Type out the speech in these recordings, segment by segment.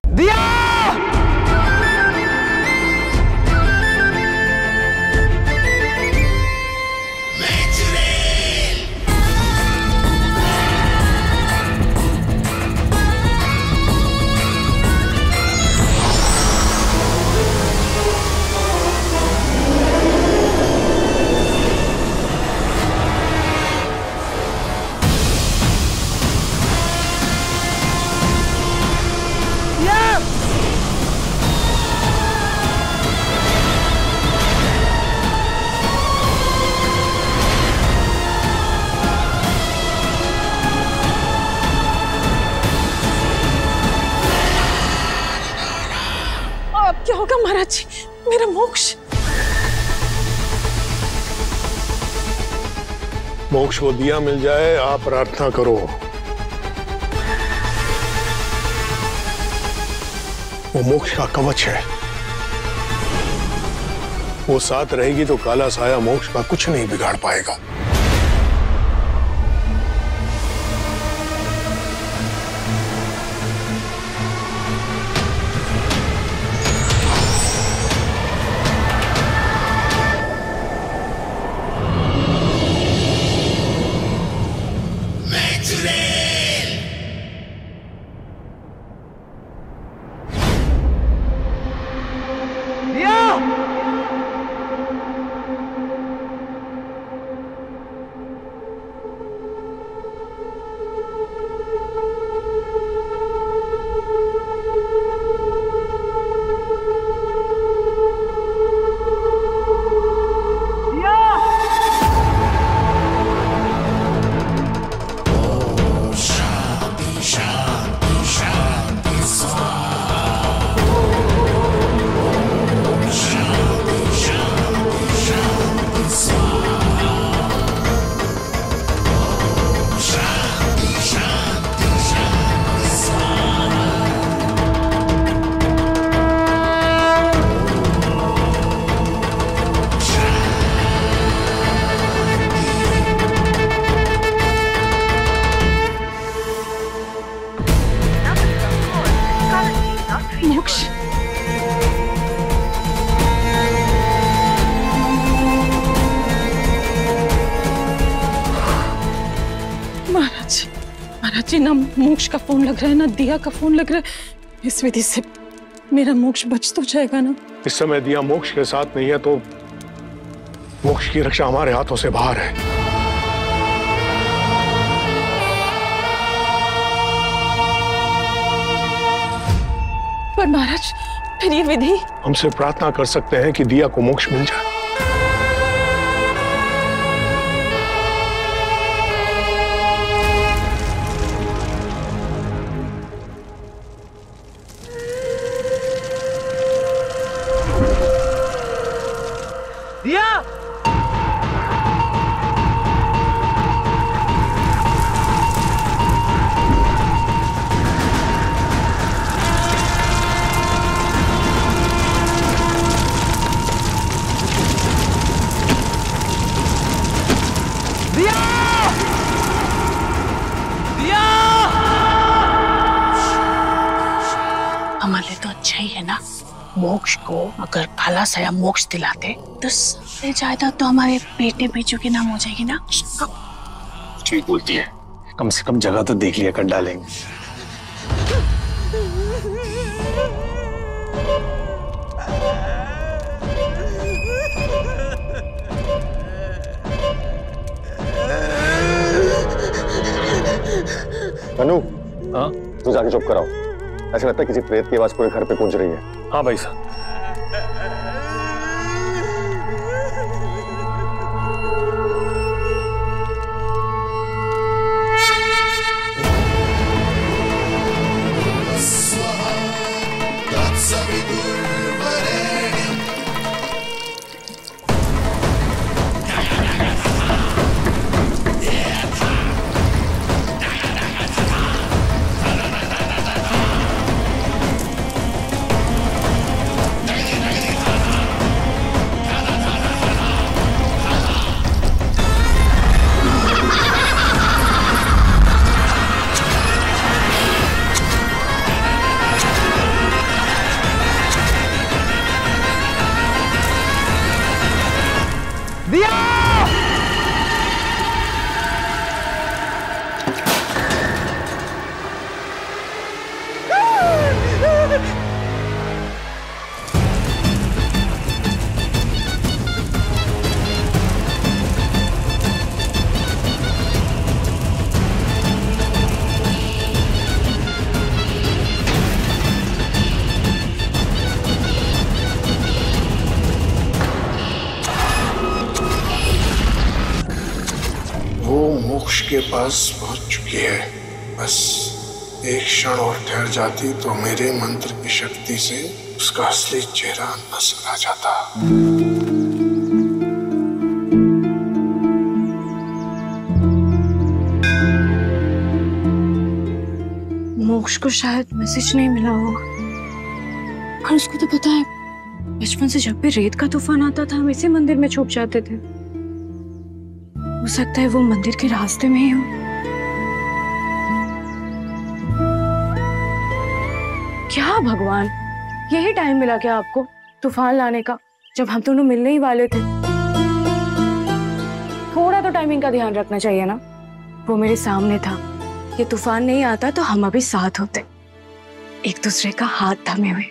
दिया! क्या होगा महाराज जी? मेरा मोक्ष मोक्ष को दिया मिल जाए, आप प्रार्थना करो। वो मोक्ष का कवच है, वो साथ रहेगी तो काला साया मोक्ष का कुछ नहीं बिगाड़ पाएगा। मोक्ष महाराज जी, ना मोक्ष का फोन लग रहा है ना दिया का फोन लग रहा है। इस विधि से मेरा मोक्ष बच तो जाएगा ना? इस समय दिया मोक्ष के साथ नहीं है तो मोक्ष की रक्षा हमारे हाथों से बाहर है। पर महाराज, फिर ये विधि? हमसे प्रार्थना कर सकते हैं कि दिया को मोक्ष मिल जाए। दिया! हमारे तो अच्छा ही है ना। मोक्ष को अगर काला साया मोक्ष दिलाते तो सबसे ज्यादा तो हमारे बेटे बेचों के नाम हो जाएगी ना। ठीक बोलती है, कम से कम जगह तो देख लिया कर डालेंगे। अनु, हाँ तू जाके चुप कराओ। ऐसा लगता है किसी प्रेत की आवाज पूरे घर पे गूंज रही है। हाँ भाई साहब। के पास पहुंच चुकी है। बस एक क्षण और ठहर जाती तो मेरे मंत्र की शक्ति से उसका असली चेहरा नजर आ जाता। मोक्ष को शायद मैसेज नहीं मिला होगा, और उसको तो पता है बचपन से जब भी रेत का तूफान आता था हम इसी मंदिर में छुप जाते थे। हो सकता है वो मंदिर के रास्ते में ही हो। क्या भगवान, यही टाइम मिला क्या आपको तूफान लाने का, जब हम दोनों मिलने ही वाले थे? थोड़ा तो टाइमिंग का ध्यान रखना चाहिए ना। वो मेरे सामने था, ये तूफान नहीं आता तो हम अभी साथ होते, एक दूसरे का हाथ थामे हुए।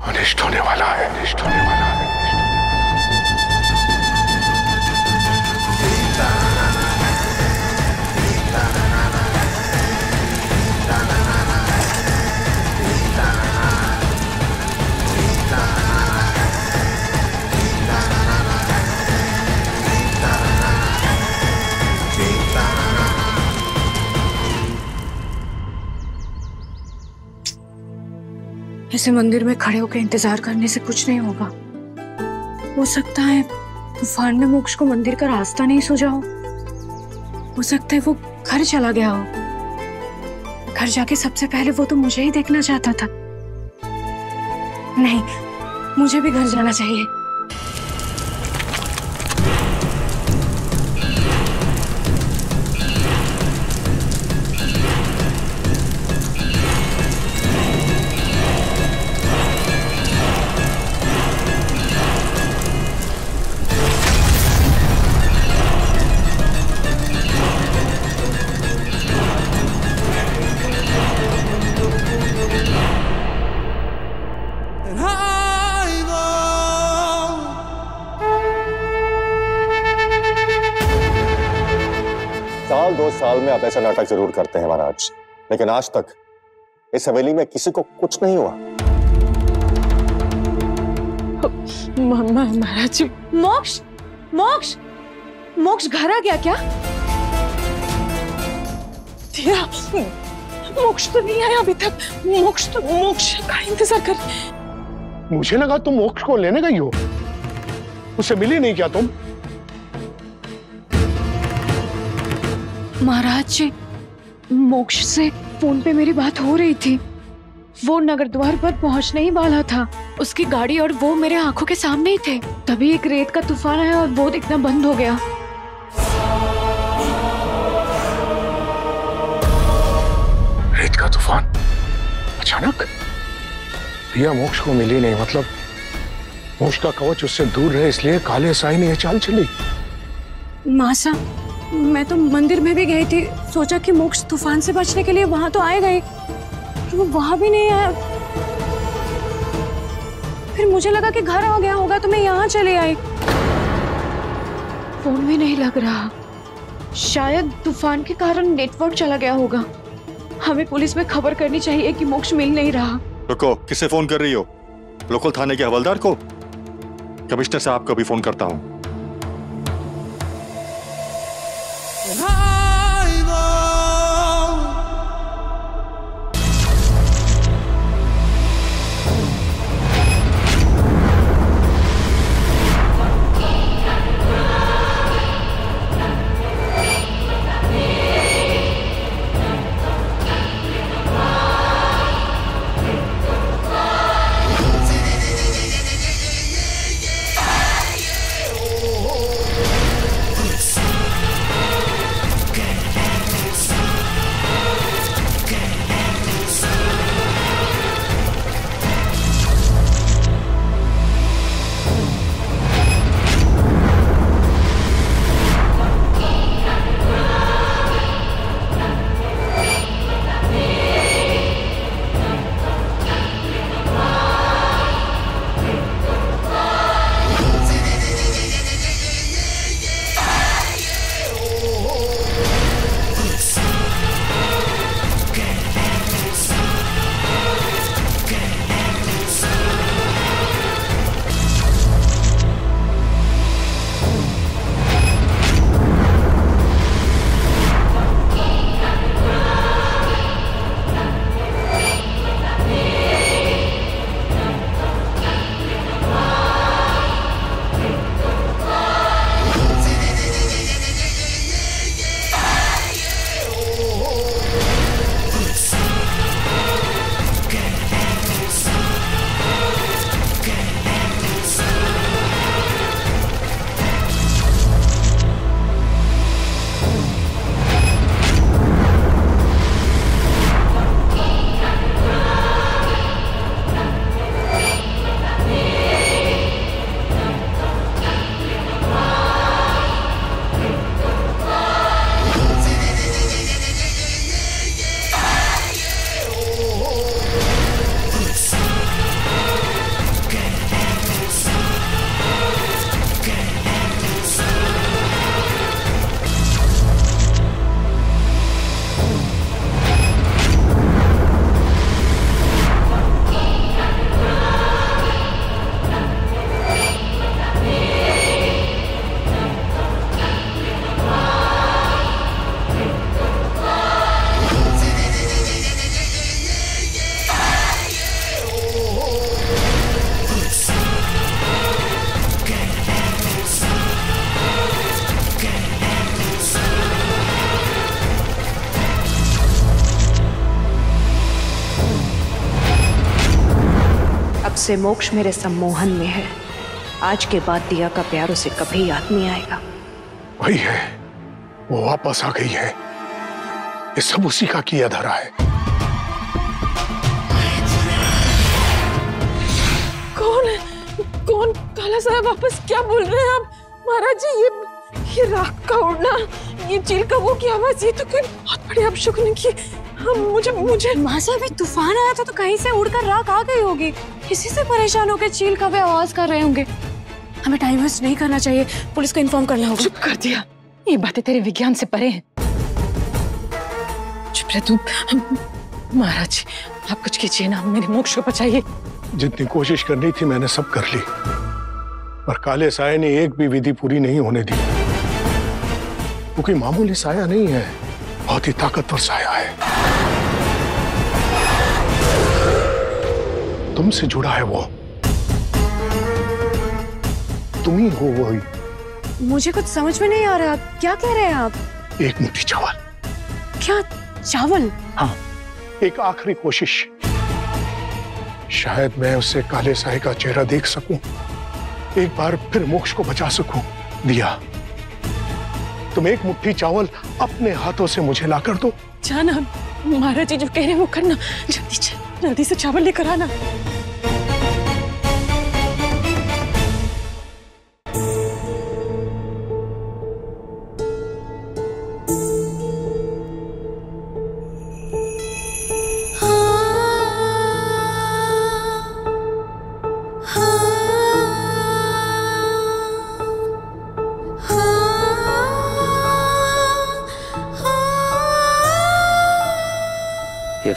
अनिष्ट होने वाला है, अनिष्ट होने वाला है। ऐसे मंदिर में खड़े होकर इंतजार करने से कुछ नहीं होगा। हो सकता है तूफान में मोक्ष को मंदिर का रास्ता नहीं सूझा हो सकता है वो घर चला गया हो। घर जाके सबसे पहले वो तो मुझे ही देखना चाहता था। नहीं, मुझे भी घर जाना चाहिए। साल 2 साल में आप ऐसा नाटक जरूर करते हैं महाराज, लेकिन आज तक इस हवेली में किसी को कुछ नहीं हुआ। महाराज जी। मोक्ष मोक्ष मोक्ष घर आ गया क्या? दिया, मोक्ष तो नहीं आया अभी तक। मोक्ष का इंतजार कर। मुझे लगा तुम मोक्ष को लेने गई हो, उससे मिली नहीं क्या तुम? महाराज जी, मोक्ष से फोन पे मेरी बात हो रही थी। वो नगर द्वार पर पहुंचने ही वाला था। उसकी गाड़ी और वो मेरे आंखों के सामने ही थे। तभी एक रेत का तूफान आया और वो दिखना बंद हो गया। रेत का तूफान अचानक? दिया मोक्ष को मिली नहीं, मतलब मोक्ष का कवच उससे दूर रहे, इसलिए काले साई ने यह चाल चली। मासा, मैं तो मंदिर में भी गई थी, सोचा कि मोक्ष तूफान से बचने के लिए वहां तो आएगा ही, वो वहां भी नहीं आया। फिर मुझे लगा कि घर आ गया होगा तो मैं यहाँ चले आई। फोन भी नहीं लग रहा, शायद तूफान के कारण नेटवर्क चला गया होगा। हमें पुलिस में खबर करनी चाहिए कि मोक्ष मिल नहीं रहा। रुको, किसे फोन कर रही हो? लोकल थाने के हवलदार को? कमिश्नर साहब को भी फोन करता हूँ। मुझसे मोक्ष मेरे सम्मोहन में है। आज के बाद दिया का प्यार उसे कभी याद नहीं आएगा। वही है, वो वापस आ गई है। ये सब उसी का किया धरा है। कौन है? कौन? काला साहब वापस क्या बोल रहे हैं आप? महाराज जी, ये राख का उड़ना, ये चील का वो की आवाज, ये तो कोई बहुत बड़ी अपशकुनी की। मुझे माँ साहब, एक तूफान आया था तो कहीं से उड़कर राख आ गई होगी। किसी से परेशान होकर चील का वे आवाज कर रहे होंगे। हमें टाइम वेस्ट नहीं करना चाहिए, पुलिस को इन्फॉर्म करना होगा। चुप कर दिया, ये बातें तेरे विज्ञान से परे हैं। चुप रह तू। महाराज जी, आप कुछ कीजिए ना, मेरे मोक्ष को बचाइए। जितनी कोशिश करनी थी मैंने सब कर ली, पर काले साये ने एक भी विधि पूरी नहीं होने दी। क्योंकि मामूली साया नहीं है, बहुत ही ताकतवर साया है। तुमसे जुड़ा है वो, तुम ही हो वही। मुझे कुछ समझ में नहीं आ रहा, क्या कह रहे हैं आप? एक मुट्ठी चावल। क्या चावल? हाँ, एक आखिरी कोशिश। शायद मैं उससे काले साये का चेहरा देख सकूं, एक बार फिर मोक्ष को बचा सकूं। दिया, तुम एक मुट्ठी चावल अपने हाथों से मुझे ला कर दो। जाना, महाराज जी जो कह रहे हैं वो करना। जल्दी से चावल लेकर आना।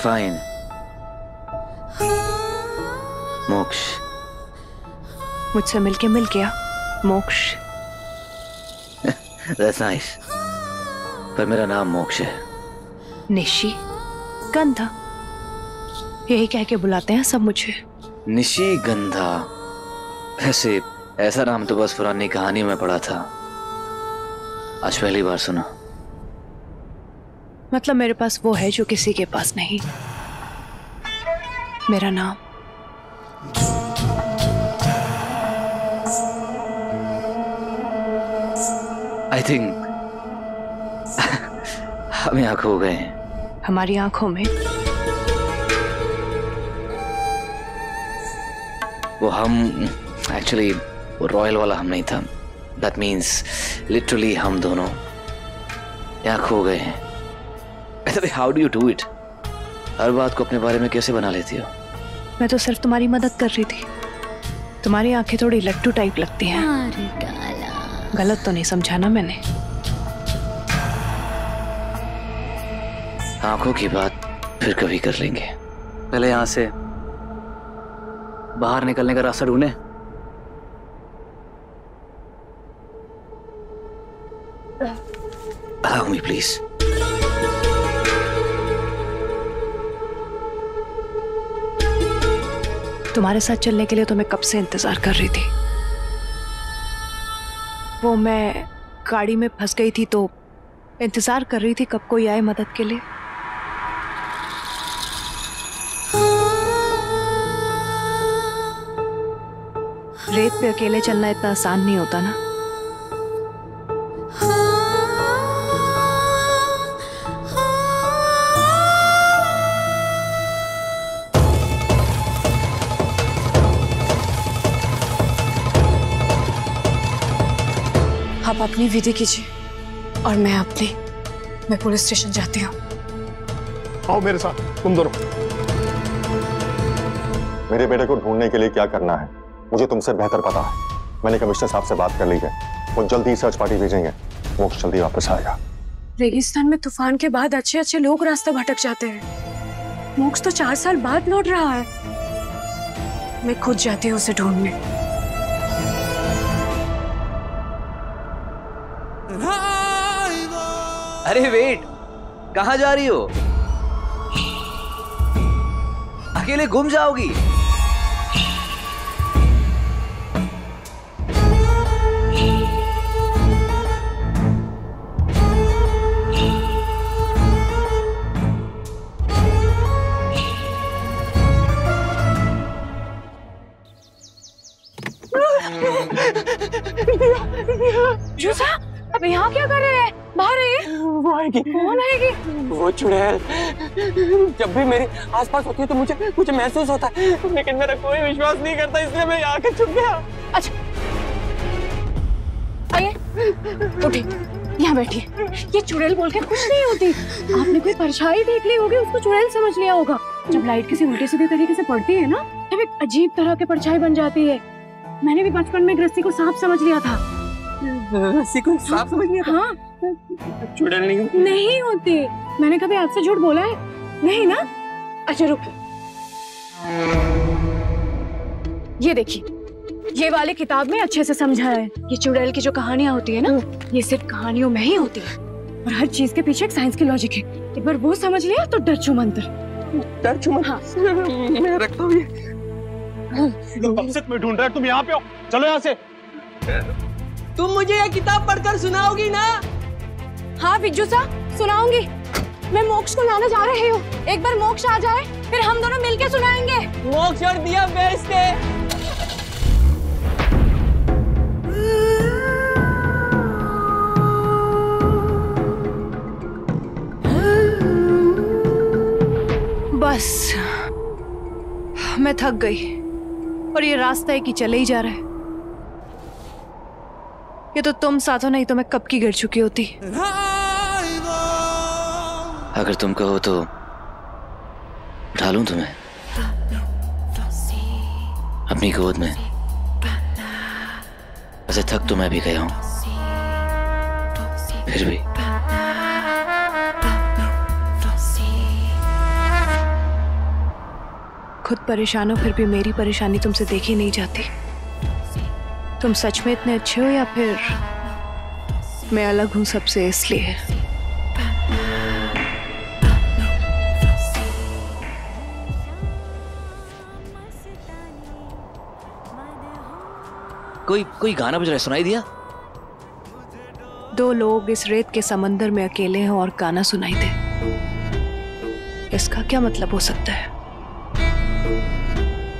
फाइन मोक्ष मुझसे मिलके मिल गया मोक्ष। That's nice. पर मेरा नाम मोक्ष है। निशी गंधा, यही कह के बुलाते हैं सब मुझे। निशी गंधा, ऐसे ऐसा नाम तो बस पुरानी कहानी में पढ़ा था, आज पहली बार सुना। मतलब मेरे पास वो है जो किसी के पास नहीं। मेरा नाम आई थिंक हम यहाँ खो गए हैं। हमारी आंखों में वो हम एक्चुअली वो रॉयल वाला हम नहीं था। दैट मीन्स लिटरली हम दोनों यहाँ खो गए हैं। How do you do it? हर बात को अपने बारे में कैसे बना लेती हो? मैं तो सिर्फ तुम्हारी मदद कर रही थी। तुम्हारी आंखें थोड़ी लट्टू टाइप लगती हैं। गलत तो नहीं समझा ना मैंने? आंखों की बात फिर कभी कर लेंगे। पहले यहां से बाहर निकलने का रास्ता ढूंढे। Allow me, please. तुम्हारे साथ चलने के लिए तो मैं कब से इंतजार कर रही थी। वो मैं गाड़ी में फंस गई थी तो इंतजार कर रही थी कब कोई आए मदद के लिए। रेत पे अकेले चलना इतना आसान नहीं होता ना। आप अपनी विधि कीजिए और मैं पुलिस स्टेशन जाती हूँ। आओ मेरे साथ, तुम दोनों। मेरे बेटे को ढूंढने के लिए क्या करना है मुझे तुमसे बेहतर पता है। मैंने कमिश्नर साहब से बात कर ली है, वो जल्दी ही सर्च पार्टी भेजेंगे। मोक्ष जल्दी वापस आएगा। रेगिस्तान में तूफान के बाद अच्छे अच्छे लोग रास्ता भटक जाते हैं। मोक्ष तो 4 साल बाद लौट रहा है। मैं खुद जाती हूँ उसे ढूंढने। अरे वेट, कहाँ जा रही हो? अकेले गुम जाओगी। जूसा, अब यहाँ क्या कर रहे हैं? बाहर आइए। वो आएगी। कौन आएगी? वो चुड़ैल जब भी मेरे आसपास होती है तो मुझे महसूस होता है, लेकिन मेरा कोई विश्वास नहीं करता, इसलिए मैं यहाँ आके छुप गया। अच्छा, आइए, उठिए, यहाँ बैठिए। ये चुड़ैल बोल के कुछ नहीं होती। आपने कोई परछाई देख ली होगी, उसको चुड़ैल समझ लिया होगा। जब लाइट किसी उल्टे सीधे तरीके से पड़ती है ना, तब एक अजीब तरह की परछाई बन जाती है। मैंने भी बचपन में एक रस्सी को सांप समझ लिया था। रस्सी को सांप समझ लिया था? हाँ, चुड़ैल नहीं होती। मैंने कभी आपसे झूठ बोला है? नहीं ना? अच्छा रुकिए, ये देखिए, ये वाली किताब में अच्छे से समझाया है। ये चुड़ैल की जो कहानियां होती है ना, ये सिर्फ कहानियों में ही होती है, और हर चीज के पीछे एक साइंस की लॉजिक है। एक बार वो समझ लिया तो डरचू मंत्र। डरचू मंत्र? हाँ। मैं रखता हूँ ये। कब से तुम्हें ढूंढ रहा है, तुम यहाँ पे हो, चलो यहाँ से। तुम मुझे ये किताब पढ़कर सुनाओगी ना? हाँ बिज्जू सा, सुनाऊंगी। मैं मोक्ष को लाने जा रही हूँ। एक बार मोक्ष आ जाए, फिर हम दोनों मिलके सुनाएंगे। मोक्ष और दिया बेस्ट है। बस मैं थक गई, और ये रास्ता है कि चले ही जा रहा है। ये तो तुम साथ हो, नहीं तो मैं कब की गिर चुकी होती। अगर तुम कहो तो उठा लूं तुम्हें अपनी गोद में। वैसे थक तो मैं भी गया हूं, फिर भी खुद परेशान हो, फिर भी मेरी परेशानी तुमसे देखी नहीं जाती। तुम सच में इतने अच्छे हो, या फिर मैं अलग हूं सबसे इसलिए? कोई गाना बज रहा है, सुनाई दिया? दो लोग इस रेत के समंदर में अकेले हैं और गाना सुनाई दे, इसका क्या मतलब हो सकता है?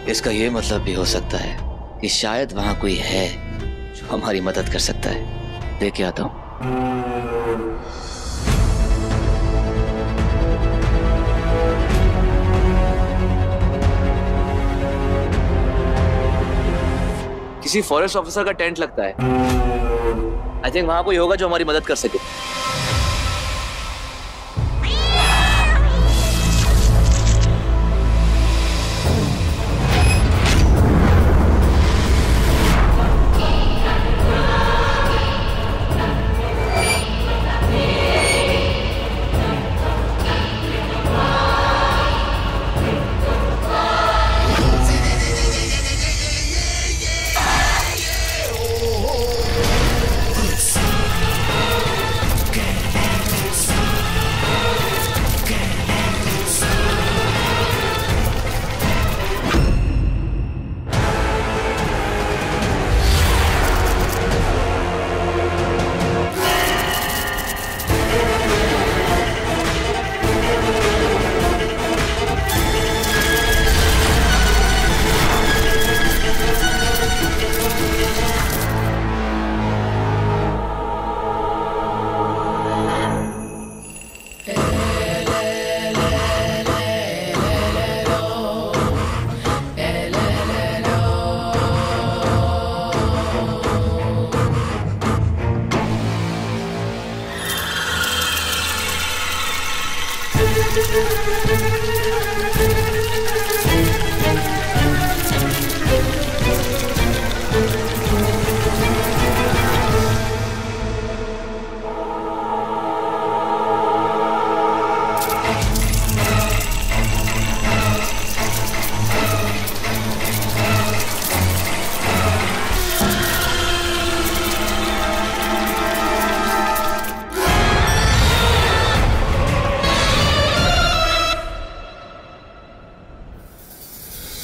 इसका ये मतलब भी हो सकता है कि शायद वहां कोई है जो हमारी मदद कर सकता है। लेके आता हूं। किसी फॉरेस्ट ऑफिसर का टेंट लगता है। आई थिंक वहां कोई होगा जो हमारी मदद कर सके।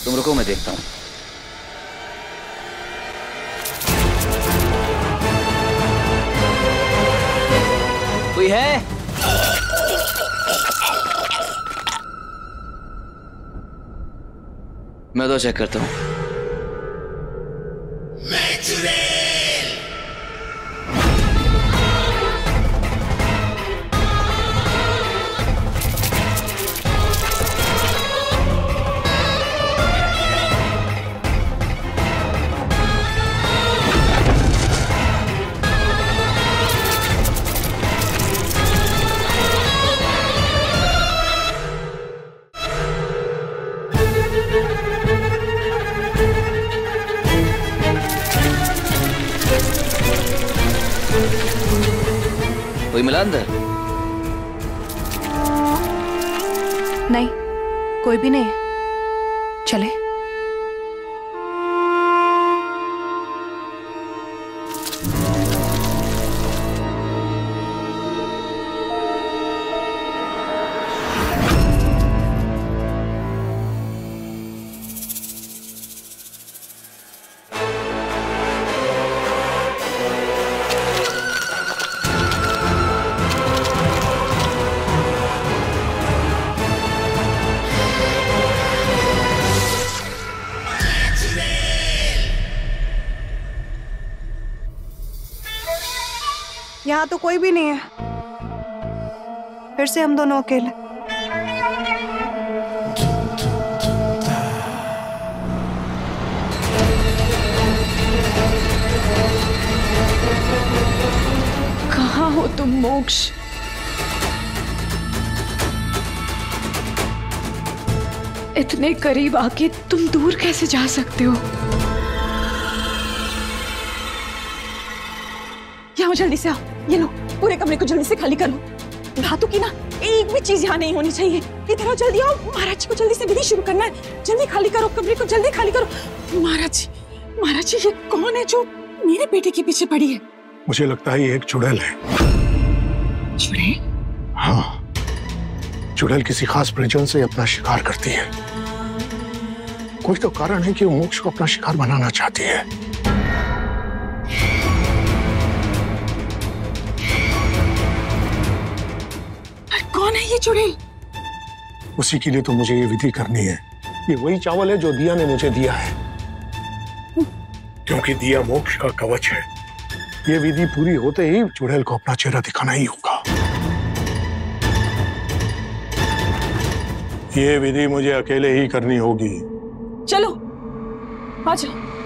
तुम रुको, मैं देखता हूं। कोई है? मैं तो चेक करता हूं। कोई मिला अंदर? नहीं, कोई भी नहीं है। चले। यहाँ तो कोई भी नहीं है। फिर से हम दोनों अकेले। कहाँ हो तुम मोक्ष? इतने करीब आके तुम दूर कैसे जा सकते हो? यहाँ जल्दी से आओ। ये लो, पूरे कमरे को जल्दी से खाली करो। धातु की ना एक भी चीज यहाँ नहीं होनी चाहिए। इधर आओ, जल्दी आओ। महाराज जी को जल्दी से विधि शुरू करना है। जल्दी खाली करो कमरे को, जल्दी खाली करो। महाराज जी ये कौन है जो मेरे बेटे के पीछे पड़ी है? मुझे लगता है ये एक चुड़ैल है। चुड़ैल? हाँ, चुड़ैल किसी खास प्रयोजन से अपना शिकार करती है। कोई तो कारण है कि वो मोक्ष को अपना शिकार बनाना चाहती है। कौन है ये चुड़ैल? उसी के लिए तो मुझे ये विधि करनी है। ये वही चावल है जो दिया ने मुझे दिया है, क्योंकि दिया मोक्ष का कवच है। ये विधि पूरी होते ही चुड़ैल को अपना चेहरा दिखाना ही होगा। ये विधि मुझे अकेले ही करनी होगी। चलो आ जाओ।